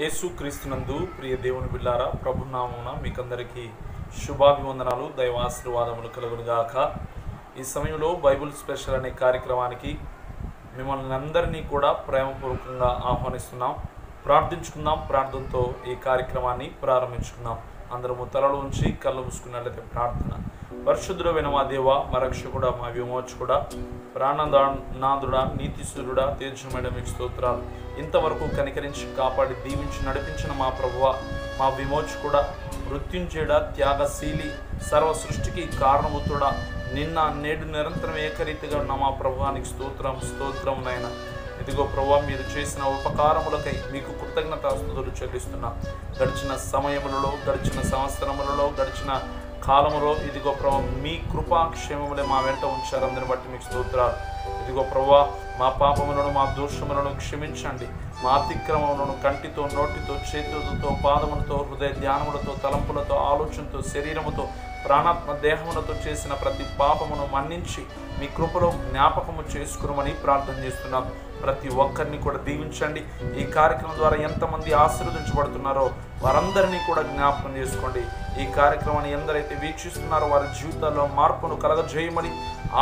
యేసుక్రీస్తునందు ప్రియ దేవుని బిడ్డలారా, ప్రభునామమున మీకందరికీ శుభాభివందనాలు, దైవాశీర్వాదములు కలుగునుగాక. ఈ సమయంలో బైబిల్ స్పెషల్ అనే కార్యక్రమానికి మిమ్మల్ని అందరినీ కూడా ప్రేమపూర్వకంగా ఆహ్వానిస్తున్నాం. ప్రార్థించుకుందాం. ప్రార్థనతో ఈ కార్యక్రమాన్ని ప్రారంభించుకుందాం. అందరము తలలు ఉంచి కళ్ళు మూసుకున్నట్లయితే ప్రార్థన. పరిశుద్ధుడైన మా దేవ, మా రక్షకుడా, మా విమోచకుడా, ప్రాణనాథుడా, నీతిశూరుడా, తేజమైన మీకు స్తోత్రాలు. ఇంతవరకు కనికరించి కాపాడి దీవించి నడిపించిన మా ప్రభువ, మా విమోచకుడా, మృత్యుంజయుడా, త్యాగశీలి, సర్వ సృష్టికి కారణభూతుడా, నిన్న నేడు నిరంతరం ఏకరీతిగా ఉన్న మా ప్రభువానికి స్తోత్రం నాయన. ఇదిగో ప్రభువా, మీరు చేసిన ఉపకారములకై మీకు కృతజ్ఞతాస్తుతులు చెల్లిస్తున్నాం. గడిచిన సమయములలో, గడిచిన సంవత్సరములలో, గడిచిన కాలములో ఇదిగో ప్రభు మీ కృపాక్షేమములే మా వెంట ఉంచారు. అందరిని బట్టి మీకు స్తోత్రాలు. ఇదిగో ప్రభువా, మా పాపములను, మా దోషములను క్షమించండి. మా అతిక్రమములను కంటితో, నోటితో, చేతులతో, పాదములతో, హృదయ ధ్యానములతో, తలంపులతో, ఆలోచనతో, శరీరముతో, ప్రాణాత్మ దేహములతో చేసిన ప్రతి పాపమును మన్నించి మీ కృపలో జ్ఞాపకము చేసుకురమని ప్రార్థన చేస్తున్నాం. ప్రతి ఒక్కరిని కూడా దీవించండి. ఈ కార్యక్రమం ద్వారా ఎంతమంది ఆశీర్వదించబడుతున్నారో వారందరినీ కూడా జ్ఞాపకం చేసుకోండి. ఈ కార్యక్రమాన్ని ఎందరైతే వీక్షిస్తున్నారో వారి జీవితాల్లో మార్పును కలగజేయమని,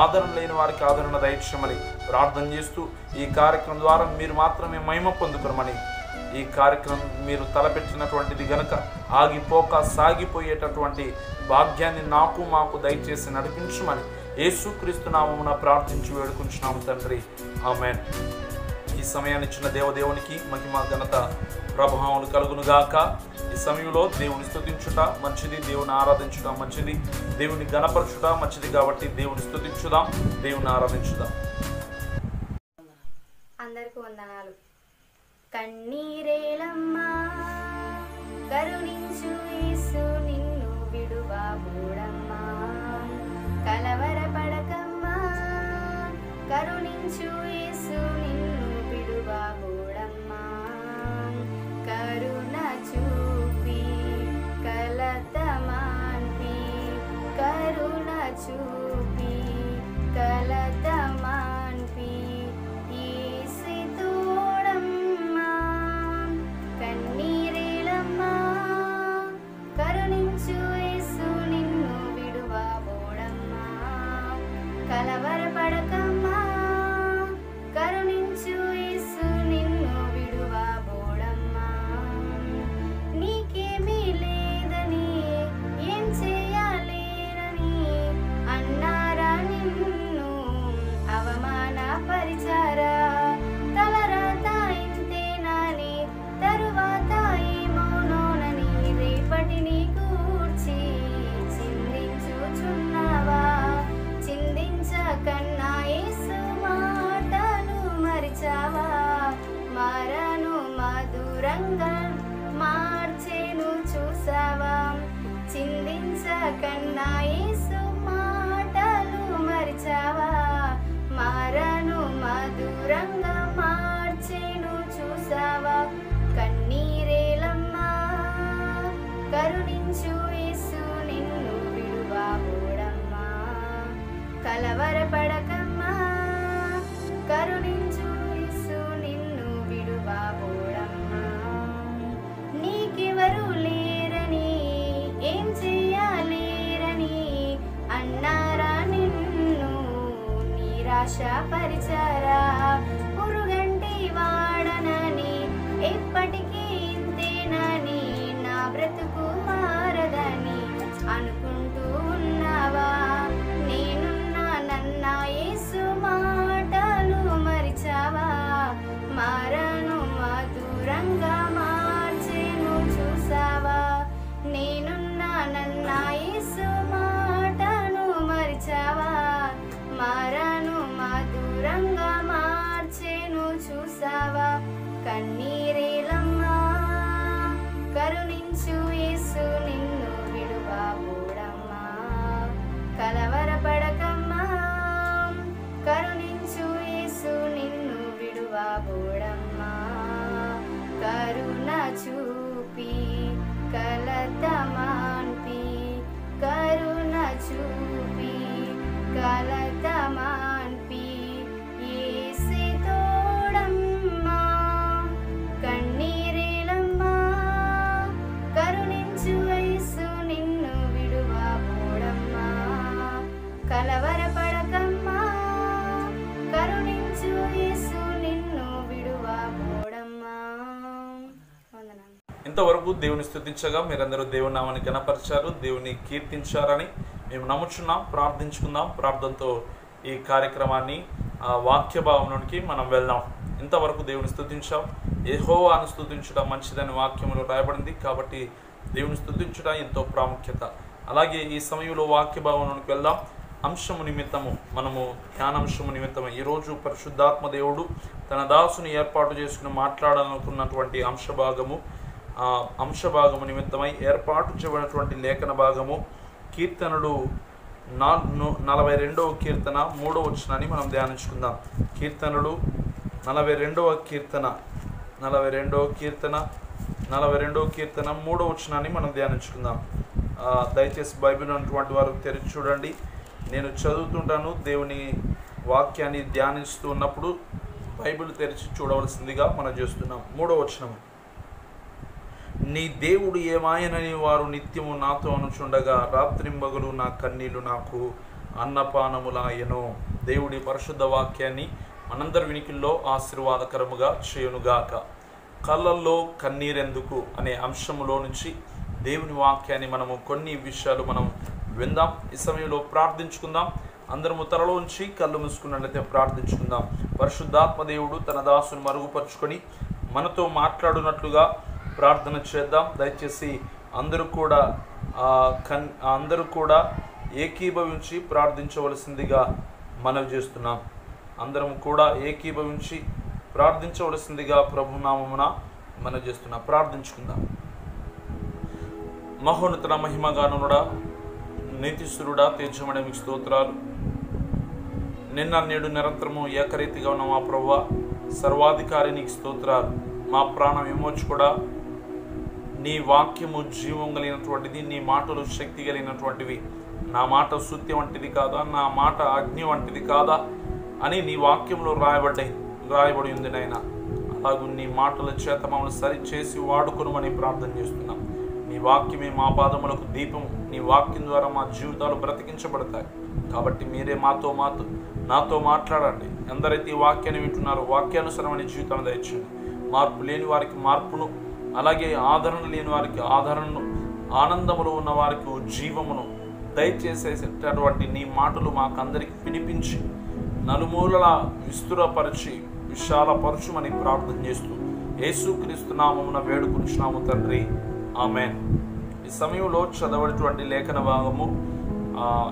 ఆదరణ లేని వారికి ఆదరణ దయచేయమని ప్రార్థన చేస్తూ, ఈ కార్యక్రమం ద్వారా మీరు మాత్రమే మహిమ పొందుకోమని, ఈ కార్యక్రమం మీరు తలపెట్టినటువంటిది గనక ఆగిపోక సాగిపోయేటటువంటి భాగ్యాన్ని నాకు మాకు దయచేసి నడిపించమని యేసుక్రీస్తు నామమున ప్రార్థించి వేడుకుంటున్నాము తండ్రి, ఆమేన్. ఈ సమయాన్ని ఇచ్చిన దేవదేవునికి మహిమ, ఘనత, ప్రభావం కలుగునుగాక. ఈ సమయంలో దేవుని స్తుతించుట మంచిది, దేవుని ఆరాధించుట మంచిది, దేవుని గణపరచుట మంచిది. కాబట్టి దేవుని స్తుతించుదాం, దేవుని ఆరాధించుదాం. అందరికీ వందనాలు. కన్నీరేలమ్మా, కరుణించు యేసు నిన్ను విడువబోడమ్మా. కలవరపడకమ్మా, కరుణించు యేసు నిన్ను విడువబోడమ్మా. కరుణ చూపి కలత మాన్పి, కరుణ చూపి కలత మాన్పి యేసు తోడమ్మా. కన్నీరేలమ్మా, కరుణించు యేసు నిన్ను విడువబోడమ్మా. కలవరపడకమ్మా, కరుణించు యేసు నిన్ను విడువబోడమ్మా. నీకేమీ లేదని, ఏం చేయాలేనని అన్నారా నిన్ను అవమానపరిచారా? తలరాత ఇంతేనాని, తరువాత ఏమోనోనని రేపటిని గూర్చి చిందించుచున్నావా? చిందించకన్నా యేసు మాటలు మరిచావా? మారను మధురంగా మార్చేను చూసావా? చిందించకన్నా యేసు మాటలు మరిచావా? మారను మధురంగా మార్చేను చూసావా? కన్నీరేలమ్మా, కరుణించు యేసు నిన్ను విడువబోడమ్మా. కలవరపడకమ్మా, కరుణించు యేసు నిన్ను విడువబోడమ్మా. నీకెవరు లేరని, ఏం చేయాలేరని అన్నారా నిన్ను నిరాశపరిచారా? పురుగంటి వాడనని, ఎప్పటికీ ఇంతేనని, నా బ్రతుకు మారదని అనుకుంటూ ఉన్నావా? నేనున్నానన్న యేసు మాటలు మరిచావా? మారను మధురంగా మార్చేను చూసావా? నేనున్నానన్న యేసు మాటను మరిచావా? మారను మధురంగా మార్చేను చూసావా? కన్నీరేలమ్మా, కరుణించు యేసు నిన్ను విడువబోడమ్మా. కలవరపడకమ్మా, కరుణించు యేసు నిన్ను విడువబోడమ్మా. కరుణ చూపి కలత మాన్పి, కరుణ చూపి కలత మాన్పి యేసు తోడమ్మా. కన్నీరేలమ్మా, ఇంతవరకు దేవుని స్తుతించగా మీరందరూ దేవుని నామాన్ని ఘనపరిచారు, దేవుని కీర్తించారని మేము నమ్ముచున్నాం. ప్రార్థించుకుందాం. ప్రార్థనతో ఈ కార్యక్రమాన్ని వాక్య భావంలోనికి మనం వెళ్దాం. ఇంతవరకు దేవుని స్తుతించాం. యెహోవాను స్తుతించడం మంచిదని వాక్యములో రాయబడింది. కాబట్టి దేవుని స్తుతించడం ఎంతో ప్రాముఖ్యత. అలాగే ఈ సమయంలో వాక్య భావంలోనికి వెళ్దాం. అంశము నిమిత్తము మనము ధ్యానాంశము నిమిత్తము ఈరోజు పరిశుద్ధాత్మ దేవుడు తన దాసుని ఏర్పాటు చేసుకుని మాట్లాడాలనుకున్నటువంటి అంశభాగము నిమిత్తమై ఏర్పాటు చేయబడినటువంటి లేఖన భాగము కీర్తనలు 42వ కీర్తన 3వ వచనాన్ని మనం ధ్యానించుకుందాం. కీర్తనలు 42వ కీర్తన 3వ వచనాన్ని మనం ధ్యానించుకుందాం. దయచేసి బైబిల్ ఉన్నటువంటి వారు తెరిచి చూడండి. నేను చదువుతుంటాను. దేవుని వాక్యాన్ని ధ్యానిస్తూ ఉన్నప్పుడు బైబిల్ తెరిచి చూడవలసిందిగా మనం చేస్తున్నాం. 3వ వచనం. నీ దేవుడు ఏమాయనని వారు నిత్యము నాతో అనుచుండగా రాత్రింబగలు నా కన్నీళ్లు నాకు అన్నపానములాయను. దేవుడి పరిశుద్ధ వాక్యాన్ని మనందరి వినికిల్లో ఆశీర్వాదకరముగా చేయునుగాక. కళ్ళల్లో కన్నీరెందుకు అనే అంశములో నుంచి దేవుని వాక్యాన్ని మనము కొన్ని విషయాలు మనం విందాం. ఈ సమయంలో ప్రార్థించుకుందాం. అందరము తలలో ఉంచి కళ్ళు మూసుకున్నట్లయితే ప్రార్థించుకుందాం. పరిశుద్ధాత్మ దేవుడు తన దాసుని మరుగుపరుచుకొని మనతో మాట్లాడునట్లుగా ప్రార్థన చేద్దాం. దయచేసి అందరూ కూడా ఏకీభవించి ప్రార్థించవలసిందిగా మనవి చేస్తున్నాం. అందరం కూడా ఏకీభవించి ప్రార్థించవలసిందిగా ప్రభునామమున మనవి చేస్తున్నాం. ప్రార్థించుకుందాం. మహోన్నత మహిమగానుడా, నీతిశ్వరుడా, తేజమడే మీకు స్తోత్రాలు. నిన్న నేడు నిరంతరము ఏకరీతిగా ఉన్న మా ప్రభువా, సర్వాధికారి నీకు స్తోత్రాలు. మా ప్రాణం విమోచకుడా, నీ వాక్యము జీవం కలిగినటువంటిది, నీ మాటలు శక్తి కలిగినటువంటివి. నా మాట సుత్తి వంటిది కాదా, నా మాట అగ్ని వంటిది కాదా అని నీ వాక్యంలో రాయబడి ఉంది నాయన. అలాగూ నీ మాటల చేత మమ్మల్ని సరిచేసి వాడుకొనుమని ప్రార్థన చేస్తున్నాం. నీ వాక్యమే మా పాదములకు దీపం. నీ వాక్యం ద్వారా మా జీవితాలు బ్రతికించబడతాయి. కాబట్టి మీరే నాతో మాట్లాడండి. ఎందరైతే ఈ వాక్యాన్ని వింటున్నారో వాక్యానుసరమైన జీవితాన్ని దయచేయండి. మార్పు లేని వారికి మార్పును, అలాగే ఆదరణ లేని వారికి ఆదరణను, ఆనందములో ఉన్న వారికి జీవమును దయచేసేటటువంటి నీ మాటలు మాకందరికి వినిపించి నలుమూలలా విస్తృతపరిచి విశాలపరచుమని ప్రార్థన చేస్తూ యేసుక్రీస్తు నామమున వేడుకొనుచున్నాము తండ్రి, ఆమేన్. ఈ సమయంలో చదవటువంటి లేఖన భాగము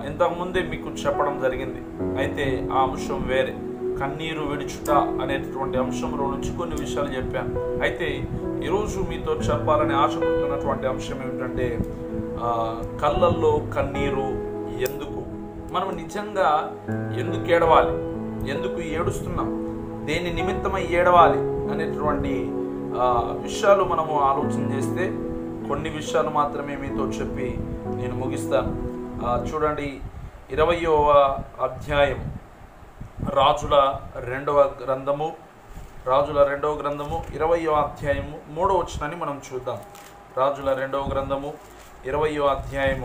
ఇంతకుముందే మీకు చెప్పడం జరిగింది. అయితే ఆ అంశం వేరే, కన్నీరు విడుచుట అనేటటువంటి అంశంలో నుంచి కొన్ని విషయాలు చెప్పాను. అయితే ఈరోజు మీతో చెప్పాలని ఆశపడుతున్నటువంటి అంశం ఏమిటంటే కళ్ళల్లో కన్నీరు ఎందుకు? మనం నిజంగా ఎందుకు ఏడవాలి, ఎందుకు ఏడుస్తున్నాం, దేని నిమిత్తమై ఏడవాలి అనేటువంటి విషయాలు మనము ఆలోచన చేస్తే కొన్ని విషయాలు మాత్రమే మీతో చెప్పి నేను ముగిస్తాను. చూడండి, 20వ అధ్యాయం రాజుల రెండవ గ్రంథము 20వ అధ్యాయము 3వ వచనాన్ని మనం చూద్దాం. రాజుల 2వ గ్రంథము 20వ అధ్యాయం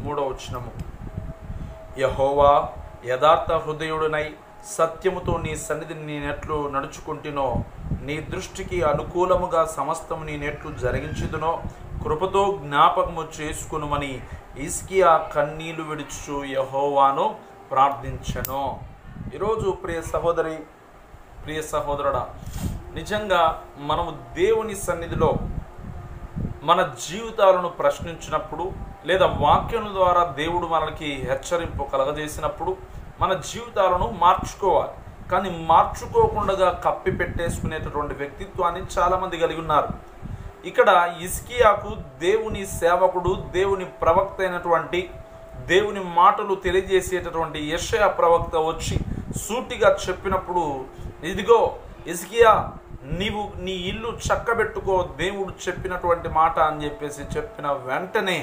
3వ వచనము. యెహోవా యథార్థ హృదయుడునై సత్యముతో నీ సన్నిధిని నేనెట్లు నడుచుకుంటునో, నీ దృష్టికి అనుకూలముగా సమస్తము నేనెట్లు జరిగించుదునో కృపతో జ్ఞాపకము చేసుకునుమని హిజ్కియా కన్నీళ్లు విడుచు యెహోవాను ప్రార్థించెను. ఈరోజు ప్రియ సహోదరుడా, నిజంగా మనము దేవుని సన్నిధిలో మన జీవితాలను ప్రశ్నించినప్పుడు, లేదా వాక్యం ద్వారా దేవుడు మనకి హెచ్చరింపు కలగజేసినప్పుడు మన జీవితాలను మార్చుకోవాలి. కానీ మార్చుకోకుండా కప్పి పెట్టేసుకునేటటువంటి వ్యక్తిత్వాన్ని చాలామంది కలిగి ఉన్నారు. ఇక్కడ హిజ్కియాకు దేవుని సేవకుడు, దేవుని ప్రవక్త అయినటువంటి, దేవుని మాటలు తెలియజేసేటటువంటి యెషయా ప్రవక్త వచ్చి సూటిగా చెప్పినప్పుడు, ఇదిగో హిజ్కియా, నీవు నీ ఇల్లు చక్కబెట్టుకో, దేవుడు చెప్పినటువంటి మాట అని చెప్పిన వెంటనే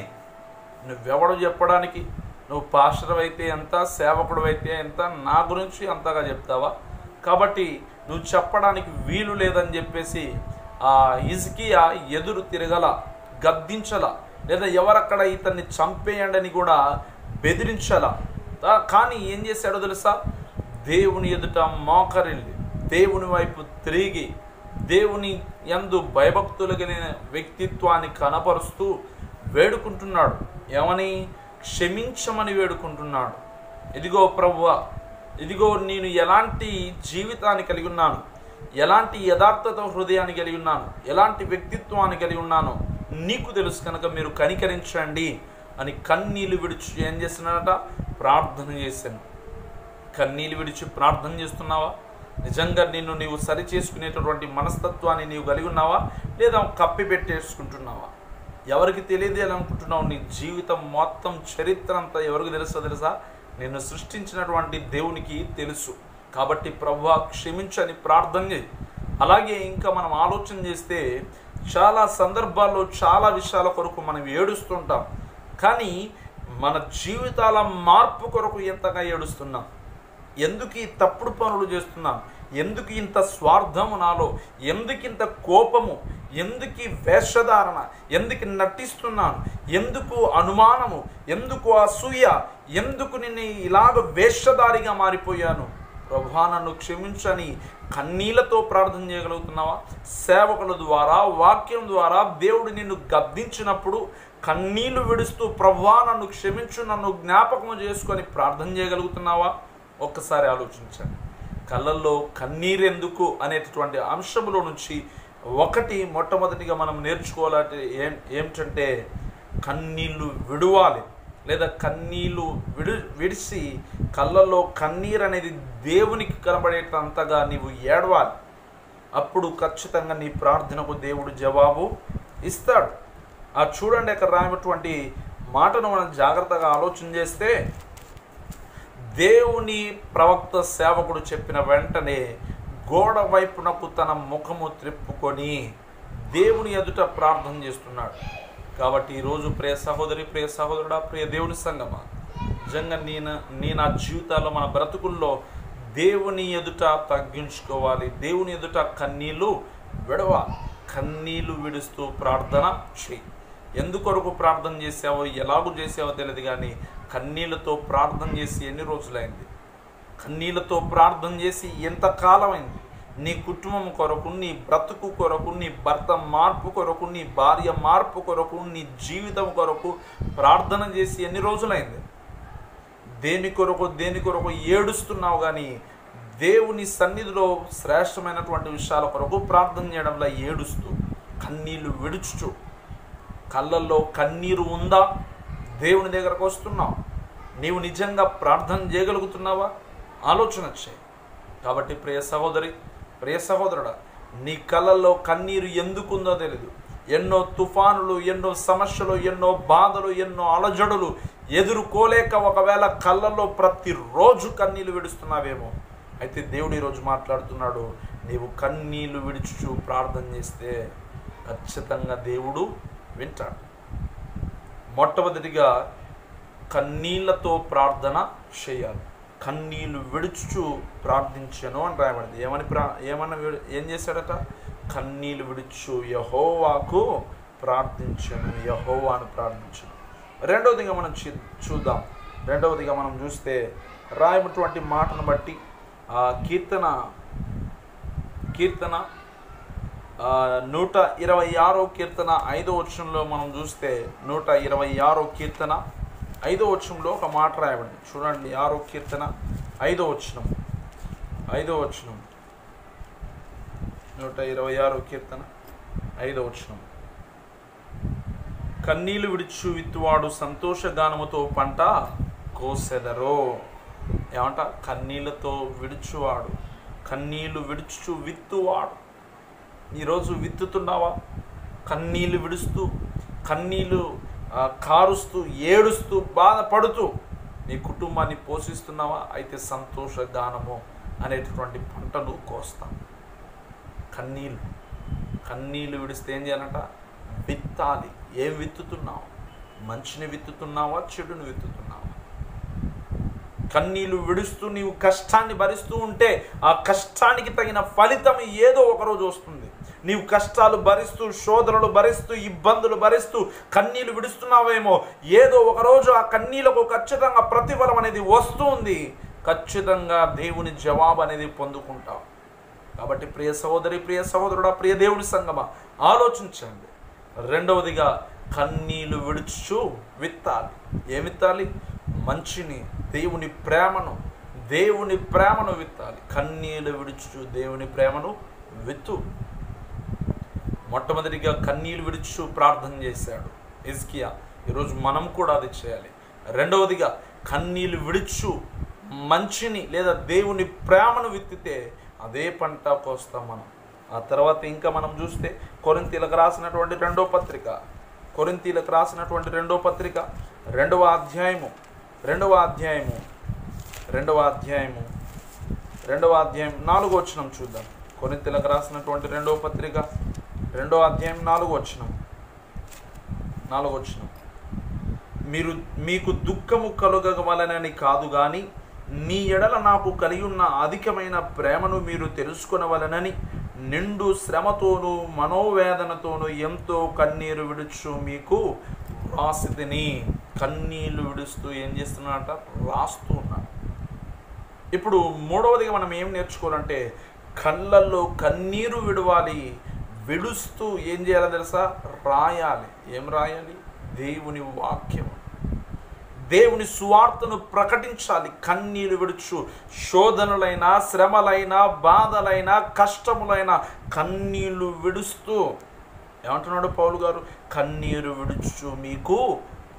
నువ్వెవడు చెప్పడానికి, నువ్వు పాస్టర్ అయితే ఎంత, సేవకుడు అయితే ఎంత, నా గురించి అంతగా చెప్తావా? కాబట్టి నువ్వు చెప్పడానికి వీలు లేదని చెప్పేసి హిజ్కియా ఎదురు తిరగల, గద్దించల, లేదా ఎవరక్కడ ఇతన్ని చంపేయండి అని కూడా బెదిరించాల. కానీ ఏం చేశాడో తెలుసా? దేవుని ఎదుట మోకరిల్లి, దేవుని వైపు తిరిగి, దేవుని యందు భయభక్తులు కలిగిన వ్యక్తిత్వాన్ని కనపరుస్తూ వేడుకుంటున్నాడు. ఏమని? క్షమించమని వేడుకుంటున్నాడు. ఇదిగో ప్రభువా, ఇదిగో నేను ఎలాంటి జీవితాన్ని కలిగి ఉన్నాను, ఎలాంటి యథార్థత హృదయాన్ని కలిగి ఉన్నాను, ఎలాంటి వ్యక్తిత్వాన్ని కలిగి ఉన్నాను నీకు తెలుసు కనుక మీరు కనికరించండి అని కన్నీళ్లు విడిచి ఏం చేస్తున్నాడట? ప్రార్థన చేశాను. కన్నీళ్లు విడిచి ప్రార్థన చేస్తున్నావా? నిజంగా నీవు సరి చేసుకునేటటువంటి మనస్తత్వాన్ని నీవు కలిగి ఉన్నావా, లేదా కప్పి పెట్టేసుకుంటున్నావా? ఎవరికి తెలియదేయాలనుకుంటున్నావు? నీ జీవితం మొత్తం చరిత్ర అంతా ఎవరికి తెలుసా? నిన్ను సృష్టించినటువంటి దేవునికి తెలుసు. కాబట్టి ప్రభువా క్షమించని ప్రార్థన చేయి. అలాగే ఇంకా మనం ఆలోచన చేస్తే చాలా సందర్భాల్లో చాలా విషయాల కొరకు మనం ఏడుస్తుంటాం, కానీ మన జీవితాల మార్పు కొరకు ఎంతగా ఏడుస్తున్నాం? ఎందుకు ఈ తప్పుడు పనులు చేస్తున్నాం? ఎందుకు ఇంత స్వార్థము నాలో? ఎందుకు ఇంత కోపము? ఎందుకు వేషధారణ? ఎందుకు నటిస్తున్నాను? ఎందుకు అనుమానము? ఎందుకు అసూయ? ఎందుకు నిన్ను ఇలాగ వేషధారిగా మారిపోయాను? ప్రభువా నన్ను క్షమించని కన్నీళ్లతో ప్రార్థన చేయగలుగుతున్నావా? సేవకుల ద్వారా, వాక్యం ద్వారా దేవుడు నిన్ను గద్దించినప్పుడు కన్నీళ్లు విడుస్తూ ప్రభువా నన్ను క్షమించు, నన్ను జ్ఞాపకం చేసుకొని ప్రార్థన చేయగలుగుతున్నావా? ఒక్కసారి ఆలోచించండి. కళ్ళల్లో కన్నీరు ఎందుకు అనేటటువంటి అంశంలో నుంచి మొట్టమొదటిగా మనం నేర్చుకోవాలంటే ఏమిటంటే కన్నీళ్లు విడవాలి, లేదా కన్నీళ్లు విడిచి కళ్ళల్లో కన్నీరు అనేది దేవునికి కనబడేటంతగా నీవు ఏడవాలి. అప్పుడు ఖచ్చితంగా నీ ప్రార్థనకు దేవుడు జవాబు ఇస్తాడు. చూడండి, అక్కడ రాయనటువంటి మాటను మనం జాగ్రత్తగా ఆలోచన చేస్తే, దేవుని ప్రవక్త సేవకుడు చెప్పిన వెంటనే గోడ వైపునకు తన ముఖము త్రిప్పుకొని దేవుని ఎదుట ప్రార్థన చేస్తున్నాడు. కాబట్టి ఈరోజు ప్రియ సహోదరి, ప్రియ సహోదరుడా, ప్రియ దేవుని సంగమా, నిజంగా నా జీవితాల్లో, మన బ్రతుకుల్లో దేవుని ఎదుట తగ్గించుకోవాలి. దేవుని ఎదుట కన్నీళ్లు విడవాలి. కన్నీళ్లు విడుస్తూ ప్రార్థన చేయి. ఎందుకొరకు ప్రార్థన చేసావో, ఎలాగూ చేసావో తెలియదు, కానీ కన్నీళ్లతో ప్రార్థన చేసి ఎన్ని రోజులైంది? కన్నీళ్లతో ప్రార్థన చేసి ఎంతకాలమైంది? నీ కుటుంబం కొరకు, నీ బ్రతుకు కొరకు, నీ భర్త మార్పు కొరకు, నీ భార్య మార్పు కొరకు, నీ జీవితం కొరకు ప్రార్థన చేసి ఎన్ని రోజులైంది? దేని కొరకు ఏడుస్తున్నావు, కానీ దేవుని సన్నిధిలో శ్రేష్టమైనటువంటి విషయాల కొరకు ప్రార్థన చేయడంలో ఏడుస్తూ కన్నీళ్లు విడుచుచు, కళ్ళల్లో కన్నీరు ఉందా? దేవుని దగ్గరకు వస్తున్నావు, నీవు నిజంగా ప్రార్థన చేయగలుగుతున్నావా? ఆలోచన చేయి. కాబట్టి ప్రియ సహోదరి, ప్రియ సహోదరుడా, నీ కళ్ళల్లో కన్నీరు ఎందుకుందో తెలియదు. ఎన్నో తుఫానులు, ఎన్నో సమస్యలు, ఎన్నో బాధలు, ఎన్నో అలజడులు ఎదుర్కోలేక ఒకవేళ కళ్ళల్లో ప్రతిరోజు కన్నీళ్లు విడుస్తున్నావేమో. అయితే దేవుడు ఈరోజు మాట్లాడుతున్నాడు, నీవు కన్నీళ్లు విడుచుచు ప్రార్థన చేస్తే ఖచ్చితంగా దేవుడు వింటాడు. మొట్టమొదటిగా కన్నీళ్లతో ప్రార్థన చేయాలి. కన్నీళ్లు విడుచుచు ప్రార్థించను అని రాయబడింది. ఏం చేశాడట? కన్నీళ్లు విడుచు యెహోవాకు ప్రార్థించను, యెహోవాను ప్రార్థించను. రెండవదిగా మనం చూద్దాం. రెండవదిగా మనం చూస్తే రాయబడినటువంటి మాటను బట్టి కీర్తన 126వ కీర్తన 5వ వచనంలో మనం చూస్తే 126వ కీర్తన 5వ వచనంలో ఒక మాట రాయబడింది. చూడండి, 6వ కీర్తన 5వ వచనం 126వ కీర్తన 5వ వచనం. కన్నీళ్లు విడుచు విత్తువాడు సంతోషగానముతో పంట కోసెదరో. ఏమంట? కన్నీళ్లతో విడుచువాడు, కన్నీళ్లు విడుచు విత్తువాడు. ఈరోజు విత్తుతున్నావా? కన్నీళ్లు విడుస్తూ, కన్నీళ్లు కారుస్తూ, ఏడుస్తూ, బాధపడుతూ నీ కుటుంబాన్ని పోషిస్తున్నావా? అయితే సంతోషగానము అనేటటువంటి పంటలు కోస్తాం. కన్నీళ్లు విడిస్తే ఏం చేయాలంట? విత్తాలి. ఏం విత్తుతున్నావు? మంచిని విత్తుతున్నావా, చెడుని విత్తుతున్నావా? కన్నీళ్లు విడుస్తూ నీవు కష్టాన్ని భరిస్తూ ఉంటే ఆ కష్టానికి తగిన ఫలితం ఏదో ఒకరోజు వస్తుంది. నీవు కష్టాలు భరిస్తూ, శోధనలు భరిస్తూ, ఇబ్బందులు భరిస్తూ కన్నీళ్లు విడుస్తున్నావేమో, ఏదో ఒకరోజు ఆ కన్నీళ్లకు ఖచ్చితంగా ప్రతిఫలం అనేది వస్తుంది. ఖచ్చితంగా దేవుని జవాబు అనేది పొందుకుంటావు. కాబట్టి ప్రియ సహోదరి, ప్రియ సహోదరుడా, ప్రియ దేవుని సంగమా, ఆలోచించండి. రెండవదిగా కన్నీళ్లు విడుచు విత్తాలి. ఏం విత్తాలి? మంచిని, దేవుని ప్రేమను, దేవుని ప్రేమను విత్తాలి. కన్నీళ్లు విడుచు దేవుని ప్రేమను విత్తు. మొట్టమొదటిగా కన్నీళ్లు విడుచు ప్రార్థన చేశాడు హిజ్కియా. ఈరోజు మనం కూడా అది చేయాలి. రెండవదిగా కన్నీళ్లు విడుచు మంచిని లేదా దేవుని ప్రేమను విత్తితే అదే పంట కోస్తాం మనం. ఆ తర్వాత ఇంకా మనం చూస్తే కొరింథీయులకు రాసినటువంటి రెండవ పత్రిక రెండవ అధ్యాయము 4వ వచనం చూద్దాం. కొరింథీయులకు రాసినటువంటి రెండవ పత్రిక 2వ అధ్యాయం 4వ వచనం. మీకు దుఃఖము కలుగవలనని కాదు గాని నీ ఎడల నాకు కలిగి ఉన్న అధికమైన ప్రేమను మీరు తెలుసుకొనవలనని నిండు శ్రమతోనూ మనోవేదనతోనూ ఎంతో కన్నీరు విడుచు మీకు రాసితిని. కన్నీళ్లు విడుస్తూ ఏం చేస్తున్నాడట? రాస్తూ ఉన్నాడు. ఇప్పుడు మూడవదిగా మనం ఏం నేర్చుకోవాలంటే కళ్ళల్లో కన్నీరు విడవాలి. విడుస్తూ ఏం చేయాలో తెలుసా? రాయాలి. ఏం రాయాలి? దేవుని వాక్యం, దేవుని సువార్తను ప్రకటించాలి. కన్నీరు విడుచు శోధనలైనా, శ్రమలైనా, బాధలైనా, కష్టములైనా కన్నీళ్లు విడుస్తూ ఏమంటున్నాడు పౌలు గారు? కన్నీరు విడుచు మీకు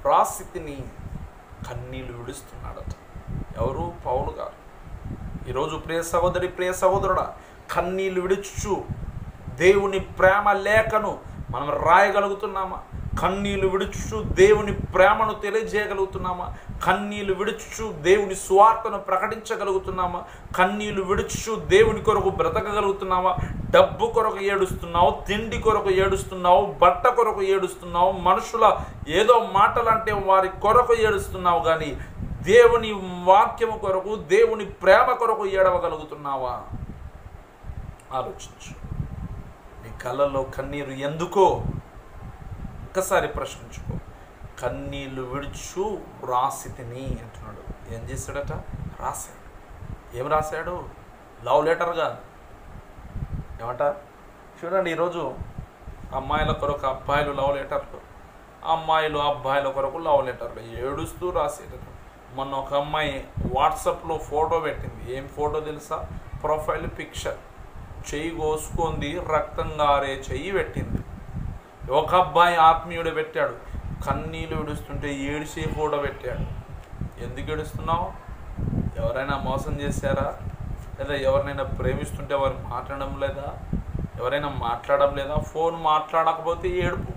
రాసితిని. కన్నీళ్లు విడుస్తున్నాడట. ఎవరు? పౌలు గారు. ఈరోజు ప్రియ సహోదరి, ప్రియ సహోదరుడా, కన్నీళ్లు విడుచు దేవుని ప్రేమ లేఖను మనం రాయగలుగుతున్నామా? కన్నీళ్లు విడుచు దేవుని ప్రేమను తెలియజేయగలుగుతున్నామా? కన్నీళ్లు విడుచు దేవుని సువార్తను ప్రకటించగలుగుతున్నామా? కన్నీళ్లు విడుచు దేవుని కొరకు బ్రతకగలుగుతున్నామా? డబ్బు కొరకు ఏడుస్తున్నావు, తిండి కొరకు ఏడుస్తున్నావు, బట్ట కొరకు ఏడుస్తున్నావు, మనుషుల ఏదో మాటలంటే వారి కొరకు ఏడుస్తున్నావు, కానీ దేవుని వాక్యము కొరకు, దేవుని ప్రేమ కొరకు ఏడవగలుగుతున్నావా? ఆలోచించు. నీ కళ్ళల్లో కన్నీరు ఎందుకో ఒక్కసారి ప్రశ్నించుకో. కన్నీళ్లు విడుచు రాసితిని అంటున్నాడు. ఏం చేశాడట? రాశాడు. ఏం రాశాడు? లవ్ లెటర్గా. ఏమంట? చూడండి, ఈరోజు అమ్మాయిల కొరకు అబ్బాయిలు లవ్ లెటర్లు, అమ్మాయిలు అబ్బాయిల కొరకు లవ్ లెటర్లు ఏడుస్తూ రాసేటట్టు. మొన్న ఒక అమ్మాయి వాట్సాప్లో ఫోటో పెట్టింది. ఏం ఫోటో తెలుసా? Profile picture. చెయ్యి కోసుకుంది, రక్తం గారే చెయ్యి పెట్టింది. ఒక అబ్బాయి ఆత్మీయుడు పెట్టాడు, కన్నీళ్ళు విడుస్తుంటే ఏడిసే ఫోటో పెట్టాడు. ఎందుకు ఏడుస్తున్నావు? ఎవరైనా మోసం చేశారా? లేదా ఎవరినైనా ప్రేమిస్తుంటే వారు మాట్లాడడం లేదా? ఎవరైనా మాట్లాడడం లేదా? ఫోన్ మాట్లాడకపోతే ఏడుపు,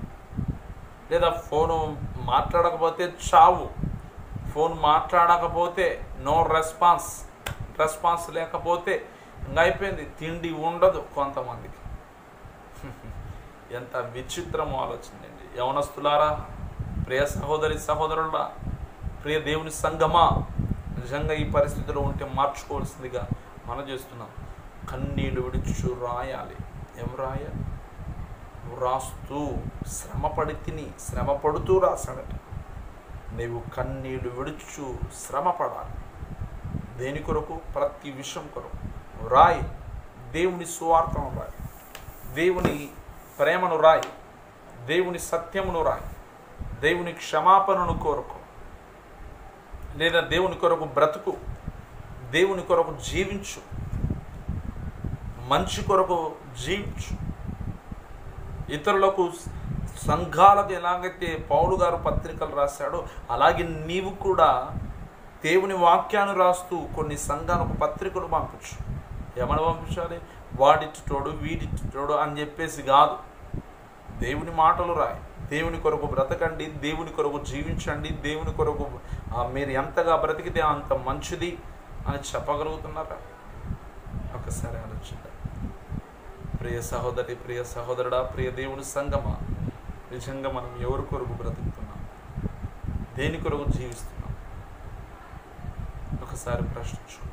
లేదా ఫోను మాట్లాడకపోతే చావు, ఫోన్ మాట్లాడకపోతే నో రెస్పాన్స్ లేకపోతే ఇంకా అయిపోయింది, తిండి ఉండదు కొంతమందికి. ఎంత విచిత్రం ఆలోచనండి. యవనస్తులారా, ప్రియ సహోదరి సహోదరులా, ప్రియ దేవుని సంగమా, నిజంగా ఈ పరిస్థితిలో ఉంటే మార్చుకోవాల్సిందిగా మనం చేస్తున్నాం. కన్నీళ్ళు విడుచు రాయాలి. ఏం రాయాలి? రాస్తూ శ్రమపడుతూ రాశాడట. నీవు కన్నీళ్ళు విడుచు శ్రమపడాలి. దేని కొరకు? ప్రతి విషయం కొరకు రాయి. దేవుని సువార్తను రాయి, దేవుని ప్రేమను రాయి, దేవుని సత్యమును రాయి, దేవుని క్షమాపణను కోరుకో, లేదా దేవుని కొరకు బ్రతుకు, దేవుని కొరకు జీవించు, మంచి కొరకు జీవించు. ఇతరులకు, సంఘాలకు ఎలాగైతే పౌలు గారు పత్రికలు రాశాడో అలాగే నీవు కూడా దేవుని వాక్యాన్ని రాస్తూ కొన్ని సంఘాలకు పత్రికలు పంపించు. ఏమని పంపించాలి? వాడిటోడు వీడిటోడు అని చెప్పేసి కాదు. దేవుని మాటలు రాయి. దేవుని కొరకు బ్రతకండి, దేవుని కొరకు జీవించండి, దేవుని కొరకు మీరు ఎంతగా బ్రతికితే అంత మంచిది అని చెప్పగలుగుతున్నారా? ఒకసారి ఆలోచిద్దాం. ప్రియ సహోదరి, ప్రియ సహోదరుడా, ప్రియ దేవుని సంగమా, నిజంగా మనం ఎవరి కొరకు బ్రతుకుతున్నాం? దేని కొరకు జీవిస్తున్నాం? ఒకసారి ప్రశ్నించుకుందాం.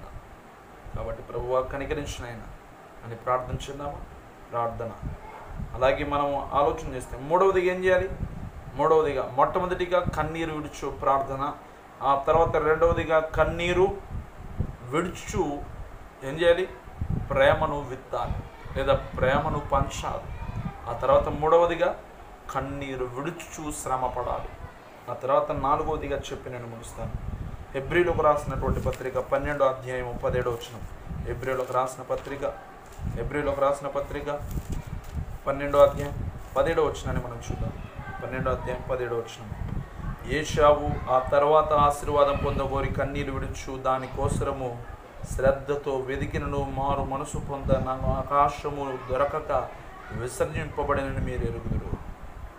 కాబట్టి ప్రభువా కనికరించిన ఆయన అని ప్రార్థించున్నామా? ప్రార్థన. అలాగే మనం ఆలోచన చేస్తే మూడవదిగా ఏం చేయాలి? మొట్టమొదటిగా కన్నీరు విడుచు ప్రార్థన. ఆ తర్వాత రెండవదిగా కన్నీరు విడుచు ఏం చేయాలి? ప్రేమను విత్తాలి లేదా ప్రేమను పంచాలి. ఆ తర్వాత మూడవదిగా కన్నీరు విడుచు శ్రమ పడాలి. ఆ తర్వాత నాలుగవదిగా చెప్పి నేను ముగిస్తాను. హెబ్రీలకు రాసినటువంటి పత్రిక 12వ అధ్యాయం 17వ వచనం. హెబ్రీలకు రాసిన పత్రిక 12వ అధ్యాయం 17వ వచనాన్ని మనం చూద్దాం. 12వ అధ్యాయం 17వ వచనం. ఏశావు ఆ తర్వాత ఆశీర్వాదం పొందగోరి కన్నీరు విడుచు దాని కోసరము శ్రద్ధతో వెదికినను మారు మనసు పొందన ఆకాశము దొరకక విసర్జింపబడినని మీరు ఎరుగుదురు.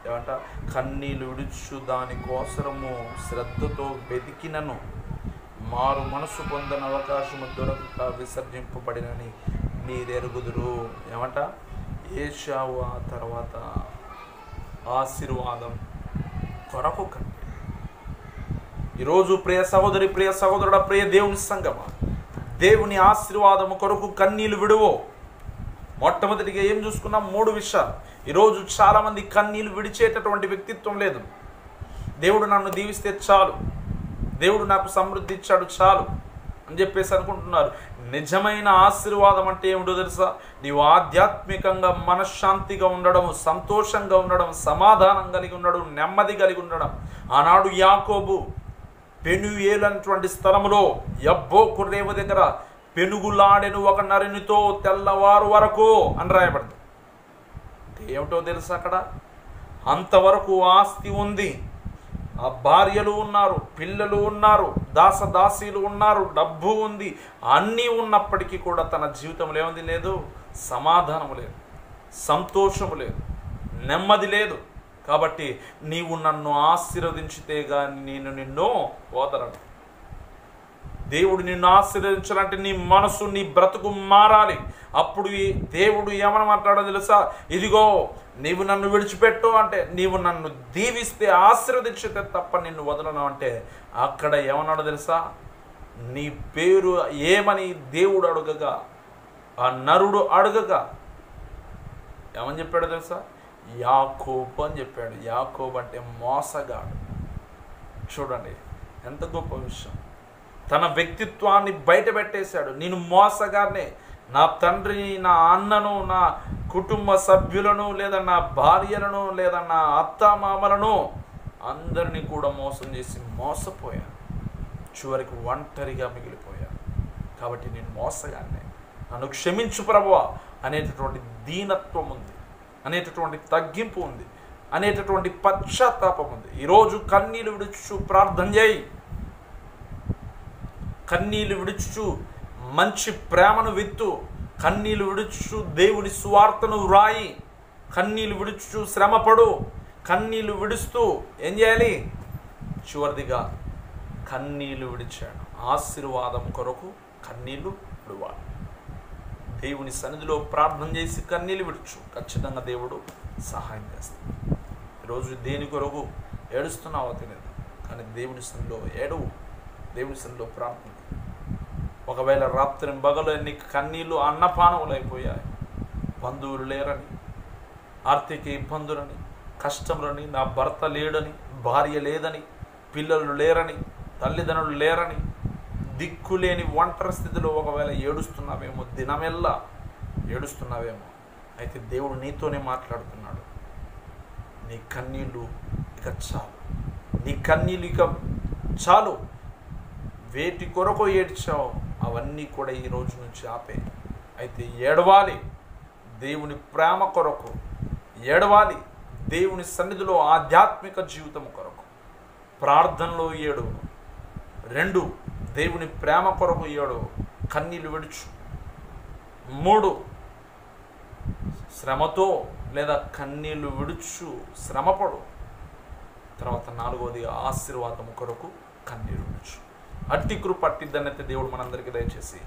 ఏమంట? కన్నీళ్ళు విడుచు దాని కోసరము శ్రద్ధతో వెదికినను మారు మనసు పొందన అవకాశము దొరకక విసర్జింపబడినని మీరు ఎరుగుదురు. ఏమంట? ఏశావు ఆ తర్వాత ఆశీర్వాదం కొరకు కన్నీరు. ఈరోజు ప్రియ సహోదరి, ప్రియ సహోదరుడ, ప్రియ దేవుని సంగమా, దేవుని ఆశీర్వాదము కొరకు కన్నీళ్ళు విడువో. మొట్టమొదటిగా ఏం చూసుకున్నాం? 3 విషయాలు. ఈరోజు చాలామంది కన్నీళ్ళు విడిచేటటువంటి వ్యక్తిత్వం లేదు. దేవుడు నన్ను దీవిస్తే చాలు, దేవుడు నాకు సమృద్ధి ఇచ్చాడు చాలు అని చెప్పేసి అనుకుంటున్నారు. నిజమైన ఆశీర్వాదం అంటే ఏమిటో తెలుసా? నీవు ఆధ్యాత్మికంగా మనశ్శాంతిగా ఉండడం, సంతోషంగా ఉండడం, సమాధానం కలిగి ఉండడం, నెమ్మది కలిగి ఉండడం. ఆనాడు యాకోబు పెనుయేలు అనేటువంటి స్థలంలో యబ్బోకు రేవు దగ్గర పెనుగులాడెను ఒక నరునితో తెల్లవారు వరకు అని రాయబడింది. ఏమిటో తెలుసా? అక్కడ అంతవరకు ఆస్తి ఉంది, ఆ భార్యలు ఉన్నారు, పిల్లలు ఉన్నారు, దాసదాసీలు ఉన్నారు, డబ్బు ఉంది, అన్నీ ఉన్నప్పటికీ కూడా తన జీవితంలో ఏముంది? లేదు, సమాధానము లేదు, సంతోషము లేదు, నెమ్మది లేదు. కాబట్టి నీవు నన్ను ఆశీర్వదించితే కానీ నేను నిన్ను వదలను. దేవుడు నిన్ను ఆశీర్వదించాలంటే నీ మనసు, నీ బ్రతుకు మారాలి. అప్పుడు దేవుడు ఏమని మాట్లాడో తెలుసా? ఇదిగో నీవు నన్ను విడిచిపెట్టు అంటే, నీవు నన్ను దీవిస్తే ఆశీర్వదించితే తప్ప నిన్ను వదలను అంటే, అక్కడ ఏమన్నాడో తెలుసా? నీ పేరు ఏమని దేవుడు అడగగా, ఆ నరుడు అడగగా ఏమని చెప్పాడో తెలుసా? యాకోబు అని చెప్పాడు. యాకోబు అంటే మోసగాడు. చూడండి ఎంత గొప్ప విషయం. తన వ్యక్తిత్వాన్ని బయట పెట్టేశాడు. నేను మోసగానే, నా తండ్రిని, నా అన్నను, నా కుటుంబ సభ్యులను, లేదా నా భార్యలను, లేదా నా అత్తమామలను అందరినీ కూడా మోసం చేసి మోసపోయాను. చివరికి ఒంటరిగా మిగిలిపోయాను. కాబట్టి నేను మోసగానే, నన్ను క్షమించు ప్రభువా అనేటటువంటి దీనత్వం ఉంది, అనేటటువంటి తగ్గింపు ఉంది, అనేటటువంటి పశ్చాత్తాపం ఉంది. ఈరోజు కన్నీళ్ళు విడుచు ప్రార్థన చేయి. కన్నీళ్ళు విడుచు మంచి ప్రేమను విత్తు. కన్నీళ్ళు విడుచు దేవుని సువార్తను వ్రాయి. కన్నీళ్ళు విడుచు శ్రమపడు. కన్నీళ్ళు విడుస్తూ ఏం చేయాలి? చివరిదిగా కన్నీళ్ళు విడిచాడు. ఆశీర్వాదం కొరకు కన్నీళ్ళు విడవాలి. దేవుని సన్నిధిలో ప్రార్థన చేసి కన్నీళ్ళు విడుచు. ఖచ్చితంగా దేవుడు సహాయం చేస్తాడు. ఈరోజు దేని కొరకు ఏడుస్తున్నావో తెలియదు, కానీ దేవుని సన్నిధిలో ఏడవు, దేవుని సన్నిధిలో ప్రార్థన. ఒకవేళ రాత్రి పగలు ఎన్ని కన్నీళ్ళు అన్నపానములు అయిపోయాయి. బంధువులు లేరని, ఆర్థిక ఇబ్బందులని, కష్టములని, నా భర్త లేడని, భార్య లేదని, పిల్లలు లేరని, తల్లిదండ్రులు లేరని, దిక్కులేని ఒంటరి స్థితిలో ఒకవేళ ఏడుస్తున్నావేమో, దినమెల్లా ఏడుస్తున్నావేమో, అయితే దేవుడు నీతోనే మాట్లాడుతున్నాడు. నీ కన్నీళ్ళు ఇక చాలు, నీ కన్నీళ్ళు ఇక చాలు. వేటి కొరకు ఏడ్చావు అవన్నీ కూడా ఈ రోజు నుంచి ఆపే. అయితే ఏడవాలి, దేవుని ప్రేమ కొరకు ఏడవాలి. దేవుని సన్నిధిలో ఆధ్యాత్మిక జీవితం కొరకు ప్రార్థనలో ఏడు. 2 దేవుని ప్రేమ కొరకు ఏడు, కన్నీళ్ళు విడుచు. 3 శ్రమతో లేదా కన్నీళ్ళు విడుచు శ్రమపడు. తర్వాత 4వది ఆశీర్వాదం కొరకు కన్నీరు విడుచు. అట్టి కృప అట్టి ధన్యత దేవుడు మనందరికీ దయచేసి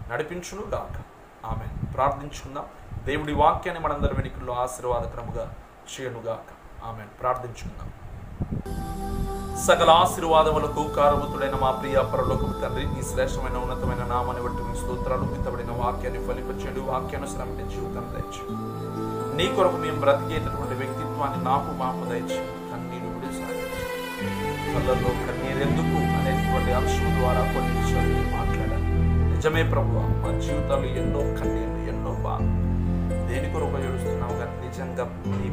నడిపించును గాక. ఆమేన్. ప్రార్థించుకుందాం. దేవుడి వాక్యాన్ని మనందరి వెనుకల్లో ఆశీర్వాదకరముగా చేయనుగాక. ఆమేన్. ప్రార్థించుకుందాం. సకల ఆశీర్వాదములకు కారణభూతుడైన మా ప్రియ పరలోకపు తండ్రి, నీ శ్రేష్టమైన ఉన్నతమైన నామాన్ని బట్టి మీ స్తోత్రాలు. మితబడిన వాక్యాన్ని ఫలింపచేయండి, వాక్యానుసరమైన జీవితం దయచేయండి. నీ కొరకు మేము బ్రతికేటటువంటి వ్యక్తిత్వాన్ని నాకు మాకు దయచేయండి. కన్నీరు విడిచాలి, కళ్ళల్లో కన్నీరెందుకు అనేటువంటి అంశం ద్వారా కొన్ని విషయాలు మాట్లాడాలి. నిజమే ప్రభువా, మా జీవితాలు ఎన్నో కన్నీళ్ళు, దేని కొరకు ఏడుస్తున్నావు కానీ నిజంగా నీ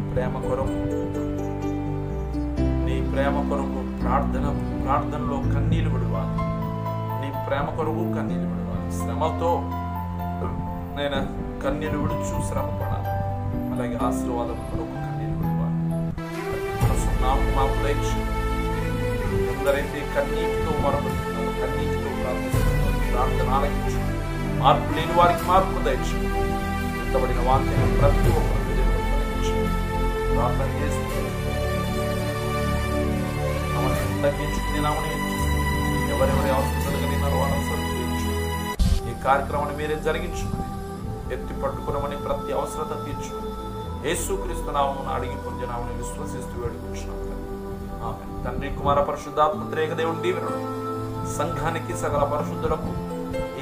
ప్రేమ కొరకు ప్రార్థనలో కన్నీళ్లు విడవాలి. నీ ప్రేమ కొరకు కన్నీళ్లు విడవాలి. శ్రమతో నేను కన్నీళ్లు విడుచు శ్రమ పడాలి. అలాగే ఆశీర్వాదం కొరకు కన్నీళ్లు విడవాలి. మాకు దయచేయండి. ఎందరైతే కన్నీటితో మొరపెడుతున్నారు, కన్నీటితో ప్రార్థిస్తున్నారు, ప్రార్థన ఆలకించు. మార్పు లేని వారికి మార్పు దయచేయండి. ఎత్తబడిన వాక్యాన్ని ప్రతి ఒక్కరు ప్రార్థన చేస్తూ తగ్గించుకుని నామని ఎవరెవరి అవసరం కలిగినారో వాళ్ళ అవసరం తీర్చు. ఈ కార్యక్రమాన్ని మీరే జరిగించుకుని ఎత్తి పట్టుకున్నామని ప్రతి అవసరత తీర్చుకుని యేసుక్రీస్తు నామమున అడిగి పొందినామని విశ్వసిస్తూ వేడుకుంటున్నాం. ఆమె తండ్రి కుమార పరిశుద్ధాత్మ త్రేక దేవుని దీవెనలు సంఘానికి సకల పరిశుద్ధులకు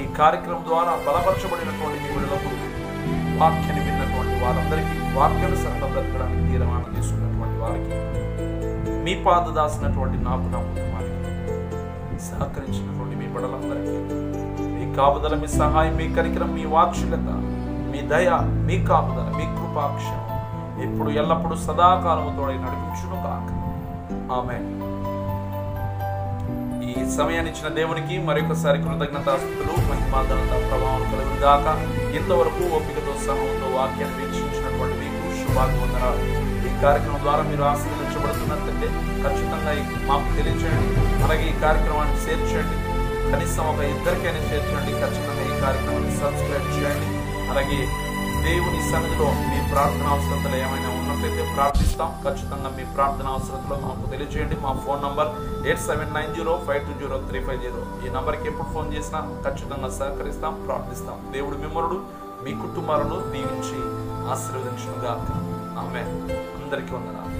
ఈ కార్యక్రమం ద్వారా బలపరచబడినటువంటి దేవుడులకు వాక్యాన్ని విన్నటువంటి వారందరికీ వాక్యానుసరంగా బ్రతకడానికి తీర్మానం తీసుకున్నటువంటి వారికి మీ పాద దాసినటువంటి నాకు నా కుటుంబానికి సహకరించినటువంటి మీ బిడ్డలందరికీ మీ కాపుదల, మీ సహాయం, మీ కనికరం, మీ వాత్సల్యత, మీ దయ, మీ కాపుదల, మీ కృపాక్షం ఇప్పుడు ఎల్లప్పుడూ సదాకాలము తోడై నడిపించును కాక. ఆమేన్. ఈ సమయాన్ని ఇచ్చిన దేవునికి మరొకసారి కృతజ్ఞతాస్తుతులు, మహిమ, ఘనత, ప్రభావం కలుగును గాక. ఇంతవరకు ఓపికతో సమయంతో వాక్యాన్ని వీక్షించినటువంటి మీకు శుభాభివందనాలు. ఈ కార్యక్రమం ద్వారా మీరు ఆశీర్వదించబడుతున్నట్లయితే ఖచ్చితంగా మాకు తెలియచేయండి. అలాగే ఈ కార్యక్రమాన్ని షేర్ చేయండి. కనీసం ఒక ఇద్దరికైనా షేర్ చేయండి. ఖచ్చితంగా ఈ కార్యక్రమాన్ని సబ్స్క్రైబ్ చేయండి. అలాగే దేవుని సన్నిధిలో మీ ప్రార్థన అవసరతలు ఏమైనా ఉన్నట్లయితే ప్రార్థిస్తాం. ఖచ్చితంగా మీ ప్రార్థన అవసరతలో మాకు తెలియజేయండి. మా ఫోన్ నంబర్ 8790520350. ఈ నంబర్కి ఎప్పుడు ఫోన్ చేసినా ఖచ్చితంగా సహకరిస్తాం, ప్రార్థిస్తాం. దేవుడు మిమ్మల్ని మీ కుటుంబాలను దీవించి ఆశీర్వదించును గాక. ఆమేన్. అందరికీ వందనాలు.